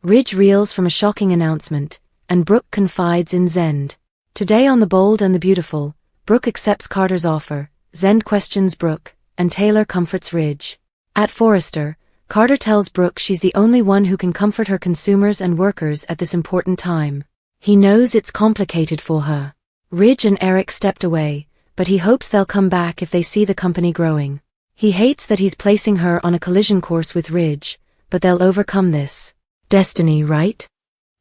Ridge reels from a shocking announcement, and Brooke confides in Zend. Today on The Bold and the Beautiful, Brooke accepts Carter's offer, Zend questions Brooke, and Taylor comforts Ridge. At Forrester, Carter tells Brooke she's the only one who can comfort her consumers and workers at this important time. He knows it's complicated for her. Ridge and Eric stepped away, but he hopes they'll come back if they see the company growing. He hates that he's placing her on a collision course with Ridge, but they'll overcome this. Destiny, right?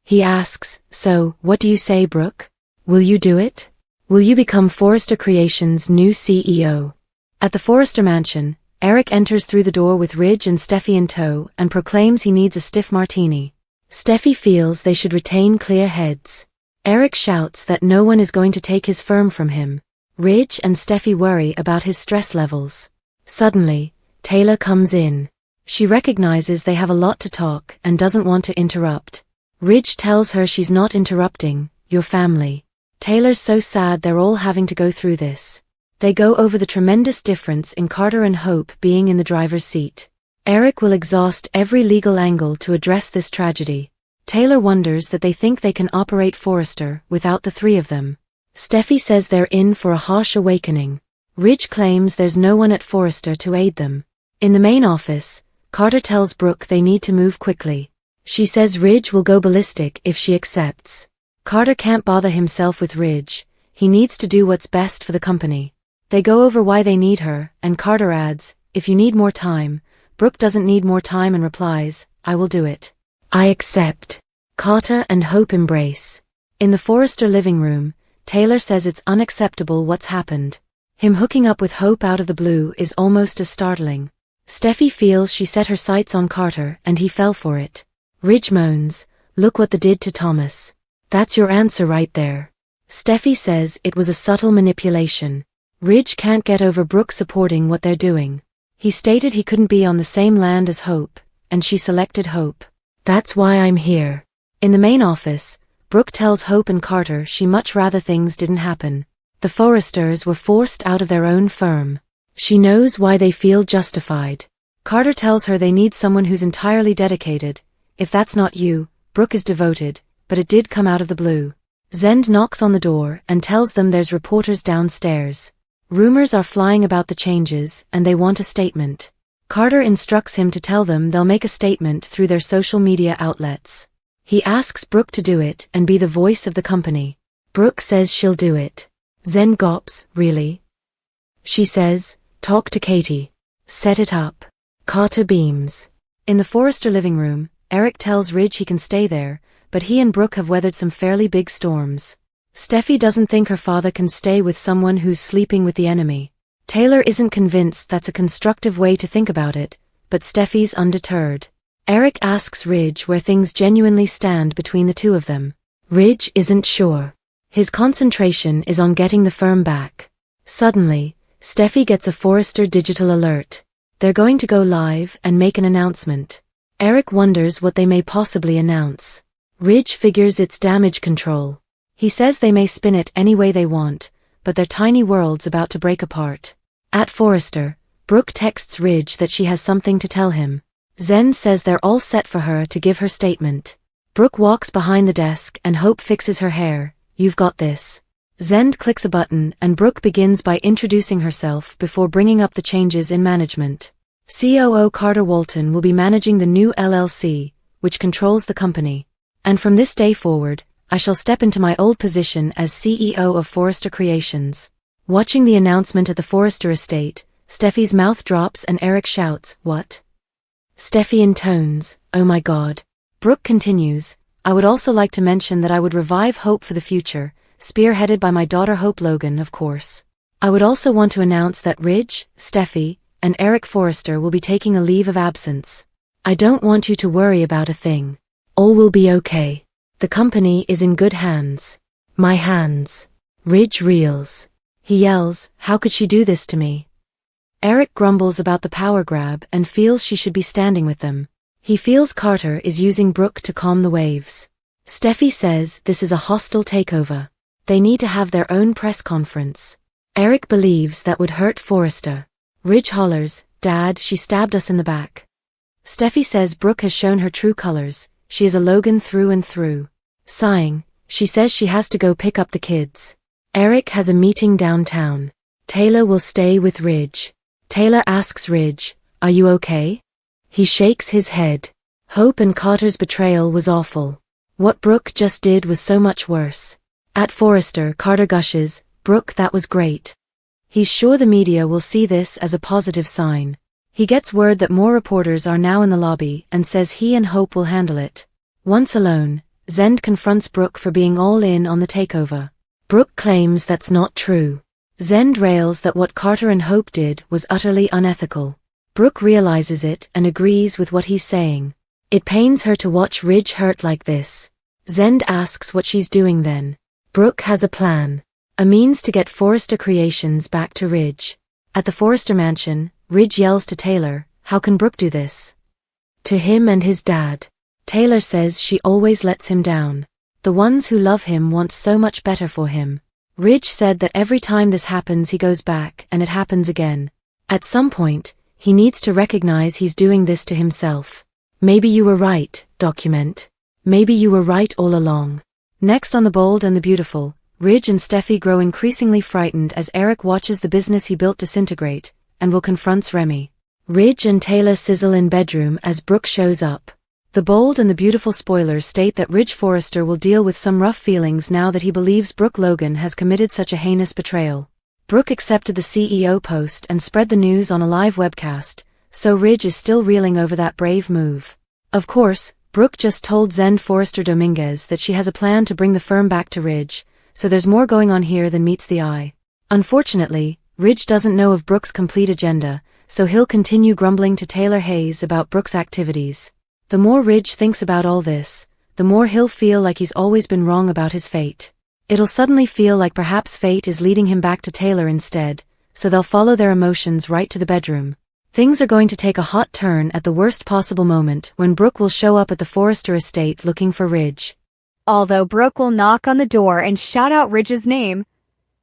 He asks, so, what do you say, Brooke? Will you do it? Will you become Forrester Creations' new CEO? At the Forrester mansion, Eric enters through the door with Ridge and Steffy in tow and proclaims he needs a stiff martini. Steffy feels they should retain clear heads. Eric shouts that no one is going to take his firm from him. Ridge and Steffy worry about his stress levels. Suddenly, Taylor comes in. She recognizes they have a lot to talk and doesn't want to interrupt. Ridge tells her she's not interrupting, your family. Taylor's so sad they're all having to go through this. They go over the tremendous difference in Carter and Hope being in the driver's seat. Eric will exhaust every legal angle to address this tragedy. Taylor wonders that they think they can operate Forrester without the three of them. Steffy says they're in for a harsh awakening. Ridge claims there's no one at Forrester to aid them. In the main office, Carter tells Brooke they need to move quickly. She says Ridge will go ballistic if she accepts. Carter can't bother himself with Ridge, he needs to do what's best for the company. They go over why they need her, and Carter adds, if you need more time. Brooke doesn't need more time and replies, I will do it. I accept. Carter and Hope embrace. In the Forrester living room, Taylor says it's unacceptable what's happened. Him hooking up with Hope out of the blue is almost as startling. Steffy feels she set her sights on Carter and he fell for it. Ridge moans, look what they did to Thomas. That's your answer right there. Steffy says it was a subtle manipulation. Ridge can't get over Brooke supporting what they're doing. He stated he couldn't be on the same land as Hope, and she selected Hope. That's why I'm here. In the main office, Brooke tells Hope and Carter she'd much rather things didn't happen. The Forresters were forced out of their own firm. She knows why they feel justified. Carter tells her they need someone who's entirely dedicated. If that's not you, Brooke is devoted, but it did come out of the blue. Zend knocks on the door and tells them there's reporters downstairs. Rumors are flying about the changes and they want a statement. Carter instructs him to tell them they'll make a statement through their social media outlets. He asks Brooke to do it and be the voice of the company. Brooke says she'll do it. Zend gulps, really? She says, talk to Katie. Set it up. Carter beams. In the Forrester living room, Eric tells Ridge he can stay there, but he and Brooke have weathered some fairly big storms. Steffy doesn't think her father can stay with someone who's sleeping with the enemy. Taylor isn't convinced that's a constructive way to think about it, but Steffy's undeterred. Eric asks Ridge where things genuinely stand between the two of them. Ridge isn't sure. His concentration is on getting the firm back. Suddenly, Steffy gets a Forrester digital alert. They're going to go live and make an announcement. Eric wonders what they may possibly announce. Ridge figures it's damage control. He says they may spin it any way they want, but their tiny world's about to break apart. At Forrester, Brooke texts Ridge that she has something to tell him. Zend says they're all set for her to give her statement. Brooke walks behind the desk and Hope fixes her hair. You've got this. Zend clicks a button and Brooke begins by introducing herself before bringing up the changes in management. COO Carter Walton will be managing the new LLC, which controls the company. And from this day forward, I shall step into my old position as CEO of Forrester Creations. Watching the announcement at the Forrester estate, Steffy's mouth drops and Eric shouts, what? Steffy intones, oh my god. Brooke continues, I would also like to mention that I would revive Hope for the future, spearheaded by my daughter Hope Logan, of course. I would also want to announce that Ridge, Steffy, and Eric Forrester will be taking a leave of absence. I don't want you to worry about a thing. All will be okay. The company is in good hands. My hands. Ridge reels. He yells, how could she do this to me? Eric grumbles about the power grab and feels she should be standing with them. He feels Carter is using Brooke to calm the waves. Steffy says this is a hostile takeover. They need to have their own press conference. Eric believes that would hurt Forrester. Ridge hollers, Dad, she stabbed us in the back. Steffy says Brooke has shown her true colors. she is a Logan through and through. Sighing, she says she has to go pick up the kids. Eric has a meeting downtown. Taylor will stay with Ridge. Taylor asks Ridge, "Are you okay?" He shakes his head. Hope and Carter's betrayal was awful. What Brooke just did was so much worse. At Forrester, Carter gushes, "Brooke, that was great." He's sure the media will see this as a positive sign. He gets word that more reporters are now in the lobby and says he and Hope will handle it. Once alone, Zend confronts Brooke for being all in on the takeover. Brooke claims that's not true. Zend rails that what Carter and Hope did was utterly unethical. Brooke realizes it and agrees with what he's saying. It pains her to watch Ridge hurt like this. Zend asks what she's doing then. Brooke has a plan. A means to get Forrester Creations back to Ridge. At the Forrester mansion, Ridge yells to Taylor, "How can Brooke do this to him and his dad?" Taylor says she always lets him down. The ones who love him want so much better for him. Ridge said that every time this happens he goes back and it happens again. At some point, he needs to recognize he's doing this to himself. "Maybe you were right, document. Maybe you were right all along." Next on The Bold and the Beautiful, Ridge and Steffy grow increasingly frightened as Eric watches the business he built disintegrate, and will confronts Remy. Ridge and Taylor sizzle in bedroom as Brooke shows up. The Bold and the Beautiful spoilers state that Ridge Forrester will deal with some rough feelings now that he believes Brooke Logan has committed such a heinous betrayal. Brooke accepted the CEO post and spread the news on a live webcast, so Ridge is still reeling over that brave move. Of course, Brooke just told Zend Forrester Dominguez that she has a plan to bring the firm back to Ridge, so there's more going on here than meets the eye. Unfortunately, Ridge doesn't know of Brooke's complete agenda, so he'll continue grumbling to Taylor Hayes about Brooke's activities. The more Ridge thinks about all this, the more he'll feel like he's always been wrong about his fate. It'll suddenly feel like perhaps fate is leading him back to Taylor instead, so they'll follow their emotions right to the bedroom. Things are going to take a hot turn at the worst possible moment when Brooke will show up at the Forrester estate looking for Ridge. Although Brooke will knock on the door and shout out Ridge's name,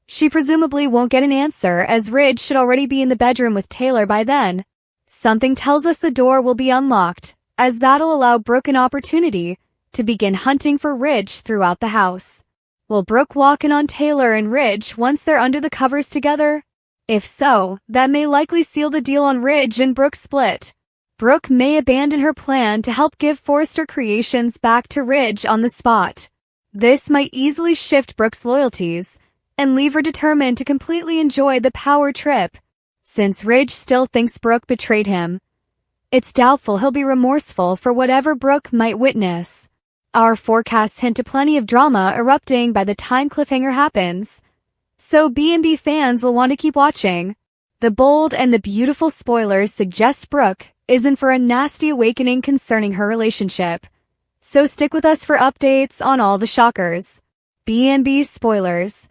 she presumably won't get an answer as Ridge should already be in the bedroom with Taylor by then. Something tells us the door will be unlocked, as that'll allow Brooke an opportunity to begin hunting for Ridge throughout the house. Will Brooke walk in on Taylor and Ridge once they're under the covers together? If so, that may likely seal the deal on Ridge and Brooke's split. Brooke may abandon her plan to help give Forrester Creations back to Ridge on the spot. This might easily shift Brooke's loyalties and leave her determined to completely enjoy the power trip. Since Ridge still thinks Brooke betrayed him, it's doubtful he'll be remorseful for whatever Brooke might witness. Our forecasts hint to plenty of drama erupting by the time cliffhanger happens, so B&B fans will want to keep watching. The Bold and the Beautiful spoilers suggest Brooke is in for a nasty awakening concerning her relationship, so stick with us for updates on all the shockers. B&B spoilers.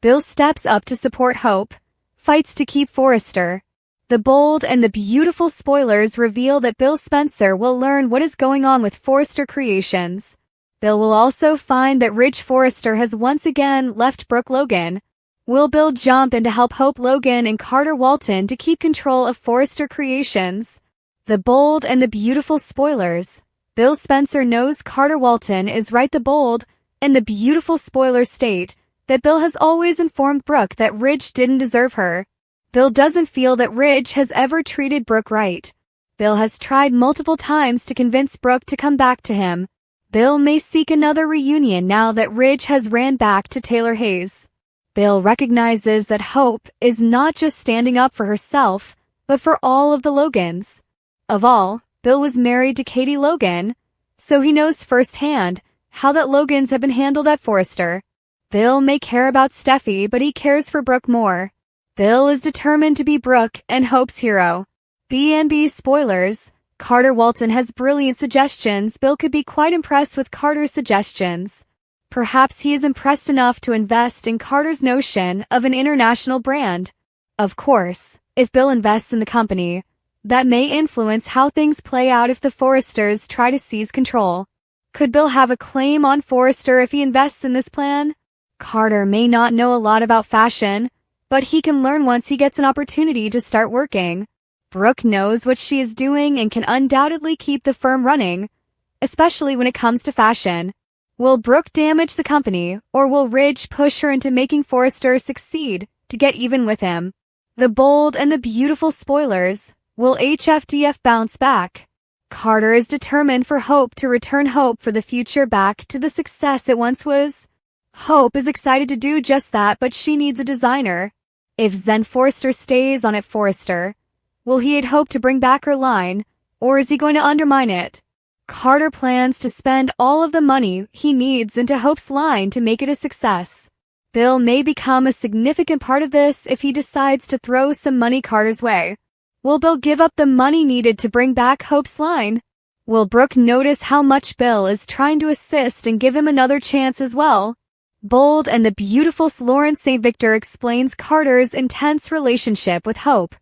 Bill steps up to support Hope, fights to keep Forrester. The Bold and the Beautiful spoilers reveal that Bill Spencer will learn what is going on with Forrester Creations. Bill will also find that Ridge Forrester has once again left Brooke Logan. Will Bill jump in to help Hope Logan and Carter Walton to keep control of Forrester Creations? The Bold and the Beautiful spoilers. Bill Spencer knows Carter Walton is right. The Bold and the Beautiful spoilers state that Bill has always informed Brooke that Ridge didn't deserve her. Bill doesn't feel that Ridge has ever treated Brooke right. Bill has tried multiple times to convince Brooke to come back to him. Bill may seek another reunion now that Ridge has ran back to Taylor Hayes. Bill recognizes that Hope is not just standing up for herself, but for all of the Logans. Of all, Bill was married to Katie Logan, so he knows firsthand how that Logans have been handled at Forrester. Bill may care about Steffy, but he cares for Brooke more. Bill is determined to be Brooke and Hope's hero. B&B spoilers. Carter Walton has brilliant suggestions. Bill could be quite impressed with Carter's suggestions. Perhaps he is impressed enough to invest in Carter's notion of an international brand. Of course, if Bill invests in the company, that may influence how things play out if the Forresters try to seize control. Could Bill have a claim on Forrester if he invests in this plan? Carter may not know a lot about fashion, but he can learn once he gets an opportunity to start working. Brooke knows what she is doing and can undoubtedly keep the firm running. especially when it comes to fashion. Will Brooke damage the company, or will Ridge push her into making Forrester succeed to get even with him? The bold and the beautiful spoilers. Will HFDF bounce back? Carter is determined for Hope to return Hope for the future back to the success it once was. Hope is excited to do just that, but she needs a designer. If Zen Forrester stays on at Forrester, will he aid Hope to bring back her line, or is he going to undermine it? Carter plans to spend all of the money he needs into Hope's line to make it a success. Bill may become a significant part of this if he decides to throw some money Carter's way. Will Bill give up the money needed to bring back Hope's line? Will Brooke notice how much Bill is trying to assist and give him another chance as well? Bold and the beautiful Lawrence St. Victor explains Carter's intense relationship with Hope.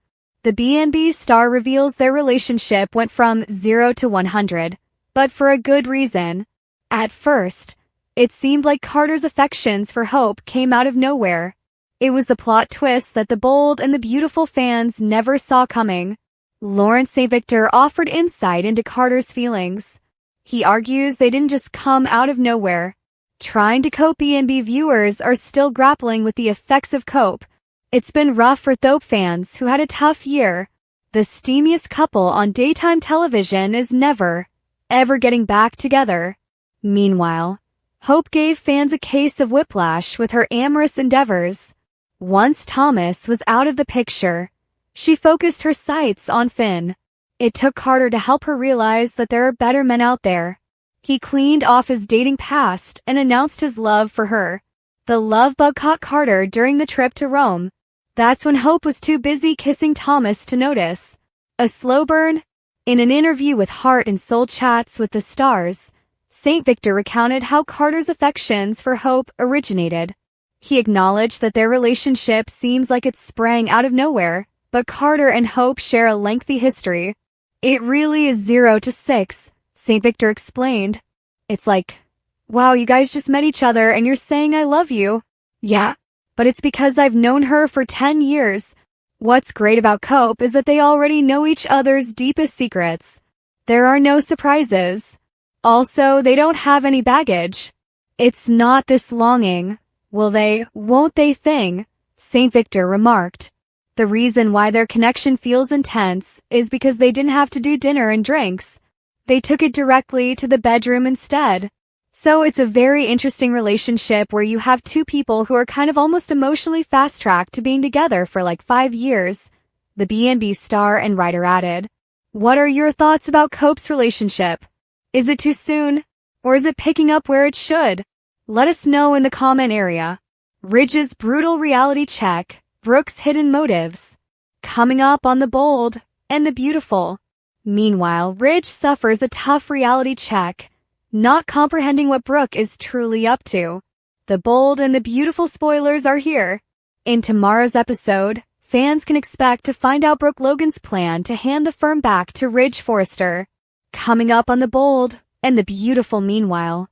The B&B star reveals their relationship went from 0 to 100, but for a good reason. At first, it seemed like Carter's affections for Hope came out of nowhere. It was the plot twist that the bold and the beautiful fans never saw coming. Lawrence St. Victor offered insight into Carter's feelings. He argues they didn't just come out of nowhere. Trying to cope, B&B viewers are still grappling with the effects of cope. It's been rough for Thope fans who had a tough year. The steamiest couple on daytime television is never, ever getting back together. Meanwhile, Hope gave fans a case of whiplash with her amorous endeavors. Once Thomas was out of the picture, she focused her sights on Finn. It took Carter to help her realize that there are better men out there. He cleaned off his dating past and announced his love for her. The love bug caught Carter during the trip to Rome. That's when Hope was too busy kissing Thomas to notice. A slow burn? In an interview with Heart and Soul Chats with the Stars, St. Victor recounted how Carter's affections for Hope originated. He acknowledged that their relationship seems like it sprang out of nowhere, but Carter and Hope share a lengthy history. It really is 0 to 6, St. Victor explained. It's like, wow, you guys just met each other and you're saying I love you. Yeah, but it's because I've known her for 10 years. What's great about Cope is that they already know each other's deepest secrets. There are no surprises. Also, they don't have any baggage. It's not this longing, will they, won't they thing, St. Victor remarked. The reason why their connection feels intense is because they didn't have to do dinner and drinks. They took it directly to the bedroom instead. So it's a very interesting relationship where you have two people who are kind of almost emotionally fast-tracked to being together for like 5 years, the B&B star and writer added. What are your thoughts about Cope's relationship? Is it too soon? Or is it picking up where it should? Let us know in the comment area. Ridge's brutal reality check, Brooke's hidden motives. Coming up on The Bold and the Beautiful. Meanwhile, Ridge suffers a tough reality check, not comprehending what Brooke is truly up to. The Bold and the Beautiful spoilers are here. In tomorrow's episode, fans can expect to find out Brooke Logan's plan to hand the firm back to Ridge Forrester. Coming up on The Bold and the Beautiful. Meanwhile,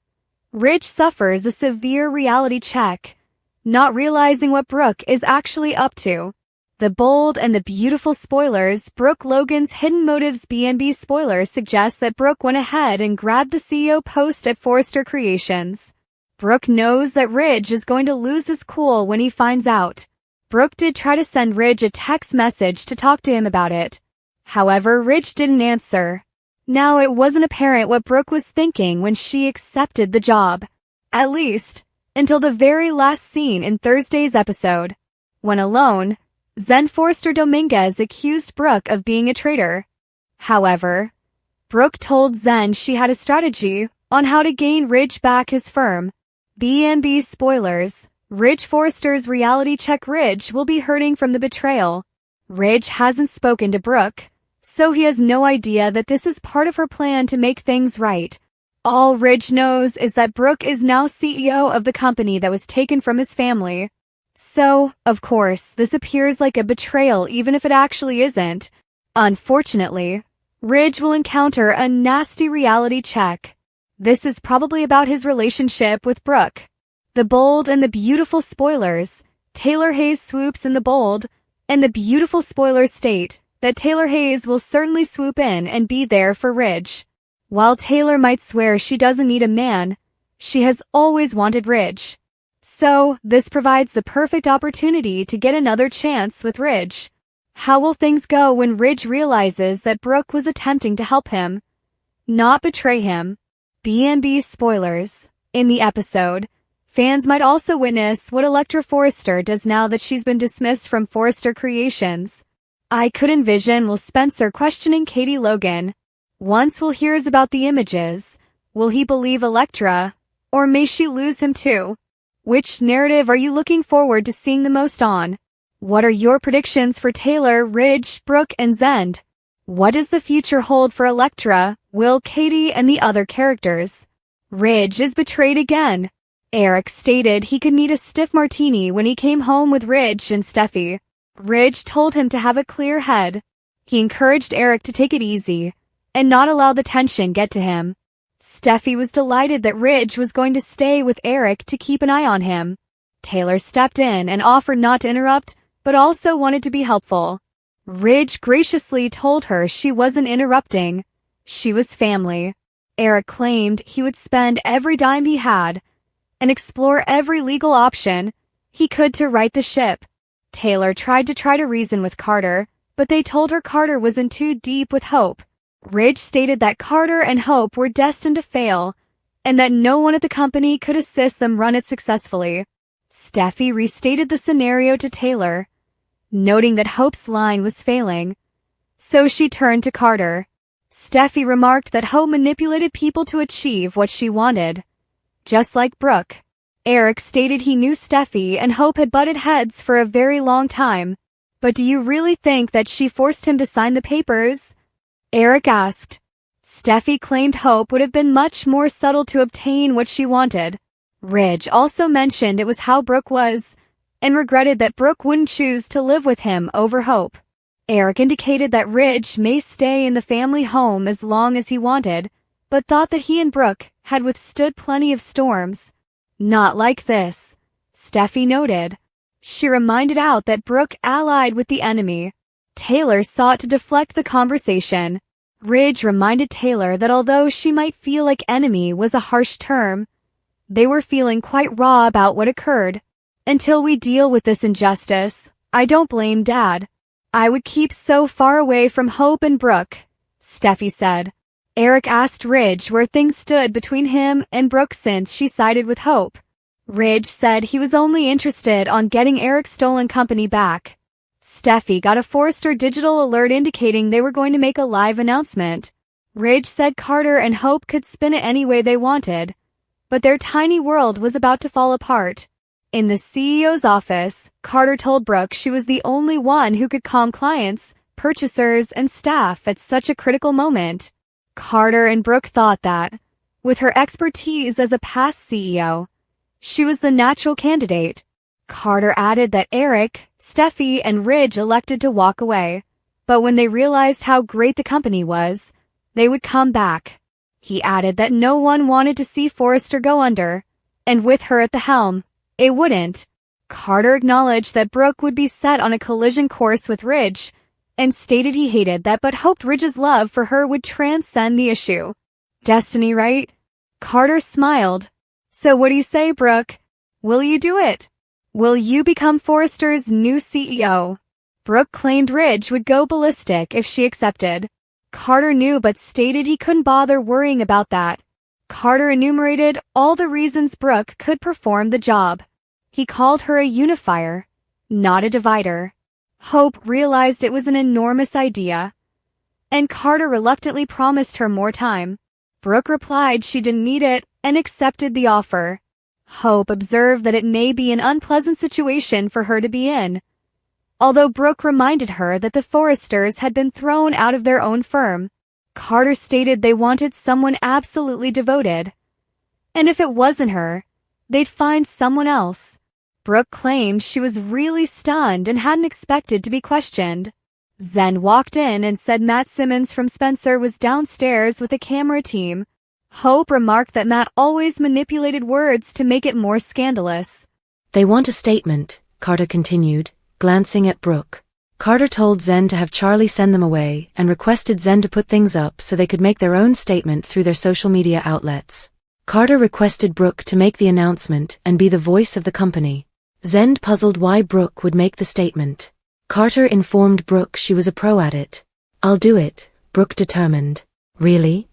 Ridge suffers a severe reality check, not realizing what Brooke is actually up to. The Bold and the Beautiful spoilers. Brooke Logan's hidden motives. B&B spoilers suggest that Brooke went ahead and grabbed the CEO post at Forrester Creations. Brooke knows that Ridge is going to lose his cool when he finds out. Brooke did try to send Ridge a text message to talk to him about it. However, Ridge didn't answer. Now it wasn't apparent what Brooke was thinking when she accepted the job. At least, until the very last scene in Thursday's episode. When alone, Zen Forrester Dominguez accused Brooke of being a traitor. However, Brooke told Zen she had a strategy on how to gain Ridge back his firm. B&B spoilers. Ridge Forrester's reality check. Ridge will be hurting from the betrayal. Ridge hasn't spoken to Brooke, so he has no idea that this is part of her plan to make things right. All Ridge knows is that Brooke is now CEO of the company that was taken from his family. So, of course, this appears like a betrayal even if it actually isn't. Unfortunately, Ridge will encounter a nasty reality check. This is probably about his relationship with Brooke. The Bold and the Beautiful spoilers. Taylor Hayes swoops in The Bold and the Beautiful spoilers state that Taylor Hayes will certainly swoop in and be there for Ridge. While Taylor might swear she doesn't need a man, she has always wanted Ridge. So, this provides the perfect opportunity to get another chance with Ridge. How will things go when Ridge realizes that Brooke was attempting to help him, not betray him? B&B spoilers. In the episode, fans might also witness what Electra Forrester does now that she's been dismissed from Forrester Creations. I could envision Will Spencer questioning Katie Logan. Once Will hears about the images, will he believe Electra, or may she lose him too? Which narrative are you looking forward to seeing the most on? What are your predictions for Taylor, Ridge, Brooke, and Zend? What does the future hold for Electra, Will, Katie, and the other characters? Ridge is betrayed again. Eric stated he could need a stiff martini when he came home with Ridge and Steffy. Ridge told him to have a clear head. He encouraged Eric to take it easy and not allow the tension get to him. Steffy was delighted that Ridge was going to stay with Eric to keep an eye on him. Taylor stepped in and offered not to interrupt, but also wanted to be helpful. Ridge graciously told her she wasn't interrupting. She was family. Eric claimed he would spend every dime he had and explore every legal option he could to right the ship. Taylor tried to reason with Carter, but they told her Carter was in too deep with Hope. Ridge stated that Carter and Hope were destined to fail, and that no one at the company could assist them run it successfully. Steffy restated the scenario to Taylor, noting that Hope's line was failing. So she turned to Carter. Steffy remarked that Hope manipulated people to achieve what she wanted. Just like Brooke. Eric stated he knew Steffy and Hope had butted heads for a very long time. But do you really think that she forced him to sign the papers? Eric asked. Steffy claimed Hope would have been much more subtle to obtain what she wanted. Ridge also mentioned it was how Brooke was, and regretted that Brooke wouldn't choose to live with him over Hope. Eric indicated that Ridge may stay in the family home as long as he wanted, but thought that he and Brooke had withstood plenty of storms. Not like this, Steffy noted. She reminded out that Brooke allied with the enemy. Taylor sought to deflect the conversation. Ridge reminded Taylor that although she might feel like enemy was a harsh term, they were feeling quite raw about what occurred. Until we deal with this injustice, I don't blame Dad. I would keep so far away from Hope and Brooke, Steffy said. Eric asked Ridge where things stood between him and Brooke since she sided with Hope. Ridge said he was only interested on getting Eric's stolen company back. Steffy got a Forrester digital alert indicating they were going to make a live announcement. Ridge said Carter and Hope could spin it any way they wanted, but their tiny world was about to fall apart. In the CEO's office, Carter told Brooke she was the only one who could calm clients, purchasers, and staff at such a critical moment. Carter and Brooke thought that, with her expertise as a past CEO, she was the natural candidate. Carter added that Eric, Steffy, and Ridge elected to walk away, but when they realized how great the company was, they would come back. He added that no one wanted to see Forrester go under, and with her at the helm, it wouldn't. Carter acknowledged that Brooke would be set on a collision course with Ridge, and stated he hated that but hoped Ridge's love for her would transcend the issue. Destiny, right? Carter smiled. So what do you say, Brooke? Will you do it? Will you become Forrester's new CEO? Brooke claimed Ridge would go ballistic if she accepted. Carter knew but stated he couldn't bother worrying about that. Carter enumerated all the reasons Brooke could perform the job. He called her a unifier, not a divider. Hope realized it was an enormous idea, and Carter reluctantly promised her more time. Brooke replied she didn't need it and accepted the offer. Hope observed that it may be an unpleasant situation for her to be in, although Brooke reminded her that the Forresters had been thrown out of their own firm. Carter stated they wanted someone absolutely devoted, and if it wasn't her, they'd find someone else. Brooke claimed she was really stunned and hadn't expected to be questioned. Zen walked in and said Matt Simmons from Spencer was downstairs with a camera team. Hope remarked that Matt always manipulated words to make it more scandalous. They want a statement, Carter continued, glancing at Brooke. Carter told Zen to have Charlie send them away and requested Zen to put things up so they could make their own statement through their social media outlets. Carter requested Brooke to make the announcement and be the voice of the company. Zen puzzled why Brooke would make the statement. Carter informed Brooke she was a pro at it. "I'll do it," Brooke determined. "Really?"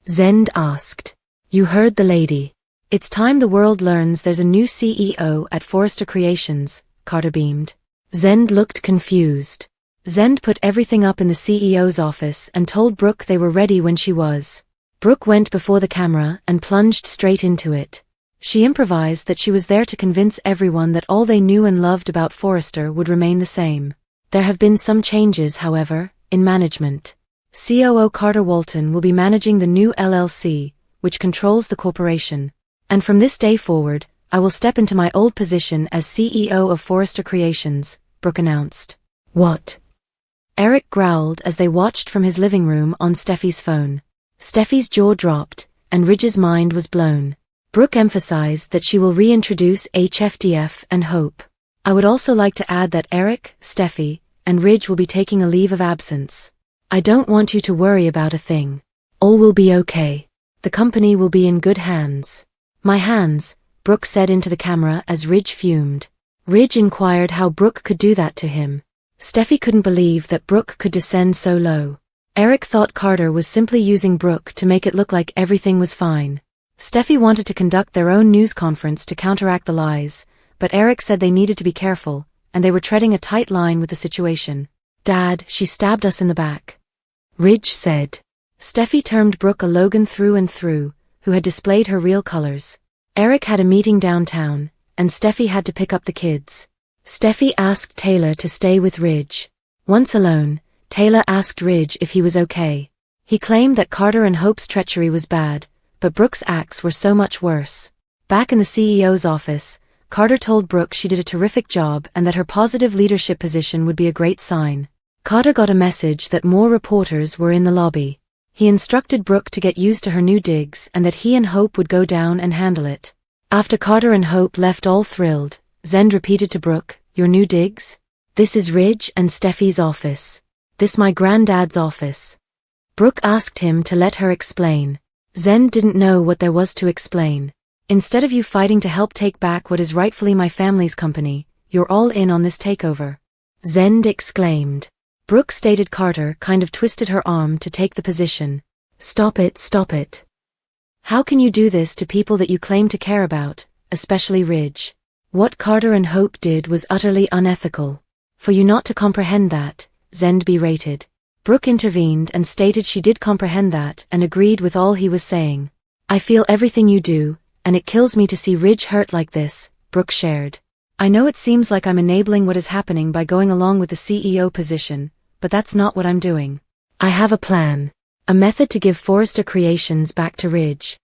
Zen asked. "You heard the lady. It's time the world learns there's a new CEO at Forrester Creations," Carter beamed. Zen looked confused. Zen put everything up in the CEO's office and told Brooke they were ready when she was. Brooke went before the camera and plunged straight into it. She improvised that she was there to convince everyone that all they knew and loved about Forrester would remain the same. There have been some changes, however, in management. COO Carter Walton will be managing the new LLC, which controls the corporation. And from this day forward, I will step into my old position as CEO of Forrester Creations, Brooke announced. "What?" Eric growled as they watched from his living room on Steffi's phone. Steffi's jaw dropped, and Ridge's mind was blown. Brooke emphasized that she will reintroduce HFDF and Hope. "I would also like to add that Eric, Steffi, and Ridge will be taking a leave of absence. I don't want you to worry about a thing. All will be okay. The company will be in good hands." "My hands," Brooke said into the camera as Ridge fumed. Ridge inquired how Brooke could do that to him. Steffi couldn't believe that Brooke could descend so low. Eric thought Carter was simply using Brooke to make it look like everything was fine. Steffi wanted to conduct their own news conference to counteract the lies, but Eric said they needed to be careful, and they were treading a tight line with the situation. "Dad, she stabbed us in the back," Ridge said. Steffi termed Brooke a Logan through and through, who had displayed her real colors. Eric had a meeting downtown, and Steffi had to pick up the kids. Steffi asked Taylor to stay with Ridge. Once alone, Taylor asked Ridge if he was okay. He claimed that Carter and Hope's treachery was bad, but Brooke's acts were so much worse. Back in the CEO's office, Carter told Brooke she did a terrific job and that her positive leadership position would be a great sign. Carter got a message that more reporters were in the lobby. He instructed Brooke to get used to her new digs and that he and Hope would go down and handle it. After Carter and Hope left all thrilled, Zen repeated to Brooke, "Your new digs? This is Ridge and Steffi's office. This my granddad's office." Brooke asked him to let her explain. Zen didn't know what there was to explain. "Instead of you fighting to help take back what is rightfully my family's company, you're all in on this takeover," Zen exclaimed. Brooke stated Carter kind of twisted her arm to take the position. Stop it, stop it. How can you do this to people that you claim to care about, especially Ridge? What Carter and Hope did was utterly unethical. For you not to comprehend that," Zen berated. Brooke intervened and stated she did comprehend that and agreed with all he was saying. "I feel everything you do, and it kills me to see Ridge hurt like this," Brooke shared. "I know it seems like I'm enabling what is happening by going along with the CEO position, but that's not what I'm doing. I have a plan. A method to give Forrester Creations back to Ridge,"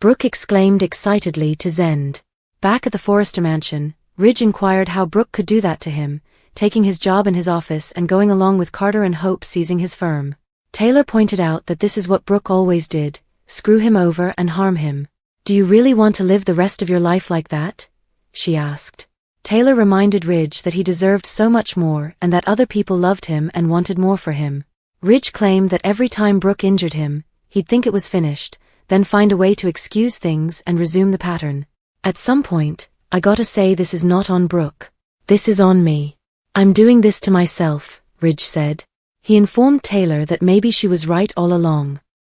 Brooke exclaimed excitedly to Zen. Back at the Forrester mansion, Ridge inquired how Brooke could do that to him, taking his job in his office and going along with Carter and Hope seizing his firm. Taylor pointed out that this is what Brooke always did, screw him over and harm him. "Do you really want to live the rest of your life like that?" she asked. Taylor reminded Ridge that he deserved so much more and that other people loved him and wanted more for him. Ridge claimed that every time Brooke injured him, he'd think it was finished, then find a way to excuse things and resume the pattern. "At some point, I gotta say this is not on Brooke. This is on me. I'm doing this to myself," Ridge said. He informed Taylor that maybe she was right all along.